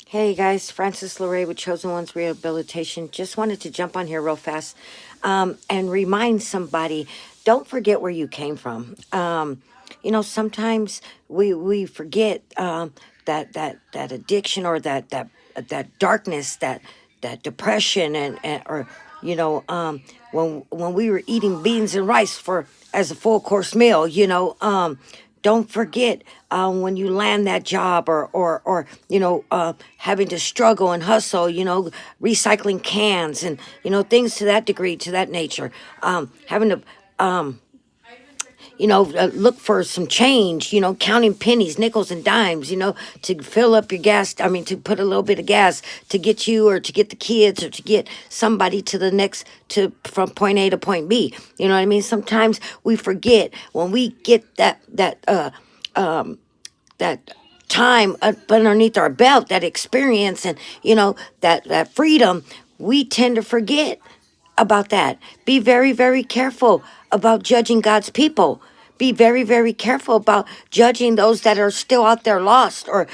Hey guys, Francis Leray with Chosen Ones Rehabilitation. Just wanted to jump on here real fast and remind somebody, don't forget where you came from. Sometimes we forget that addiction or that darkness, that depression and or when we were eating beans and rice for as a full course meal, don't forget when you land that job or having to struggle and hustle, recycling cans and things to that degree, to that nature, having to look for some change, counting pennies, nickels, and dimes, to fill up your gas. I mean, to put a little bit of gas to get you or to get the kids or to get somebody to the next, from point A to point B. You know what I mean? Sometimes we forget when we get that time up underneath our belt, that experience and, that freedom, we tend to forget about that. Be very, very careful about judging God's people. Be very, very careful about judging those that are still out there lost, or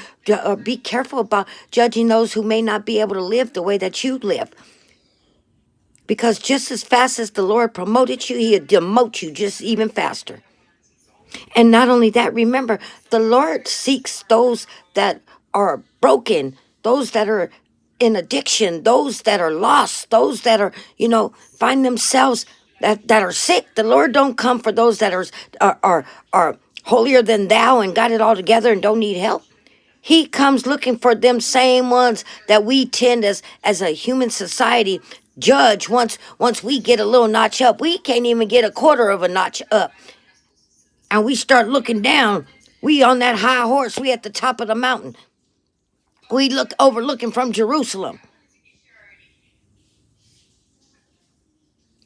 be careful about judging those who may not be able to live the way that you live. Because just as fast as the Lord promoted you, He'll demote you just even faster. And not only that, remember, the Lord seeks those that are broken, those that are in addiction, those that are lost, those that are, find themselves that are sick. The Lord don't come for those that are holier than thou and got it all together and don't need help. He comes looking for them same ones that we tend as a human society judge. Once we get a little notch up, we can't even get a quarter of a notch up, and we start looking down. We on that high horse. We at the top of the mountain. We look overlooking from Jerusalem.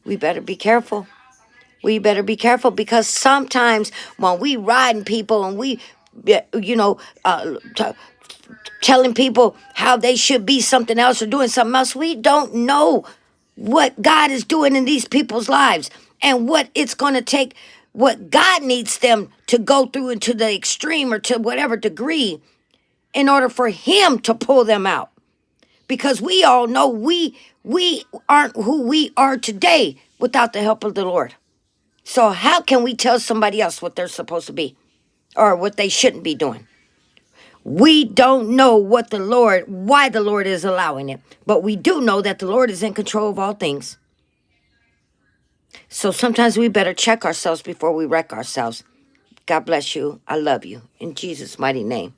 We better be careful. We better be careful, because sometimes when we riding people and we, telling people how they should be something else or doing something else, we don't know what God is doing in these people's lives and what it's going to take, what God needs them to go through into the extreme or to whatever degree in order for Him to pull them out. Because we all know we aren't who we are today without the help of the Lord. So how can we tell somebody else what they're supposed to be or what they shouldn't be doing? We don't know why the Lord is allowing it, but we do know that the Lord is in control of all things. So sometimes we better check ourselves before we wreck ourselves. God bless you. I love you. In Jesus' mighty name.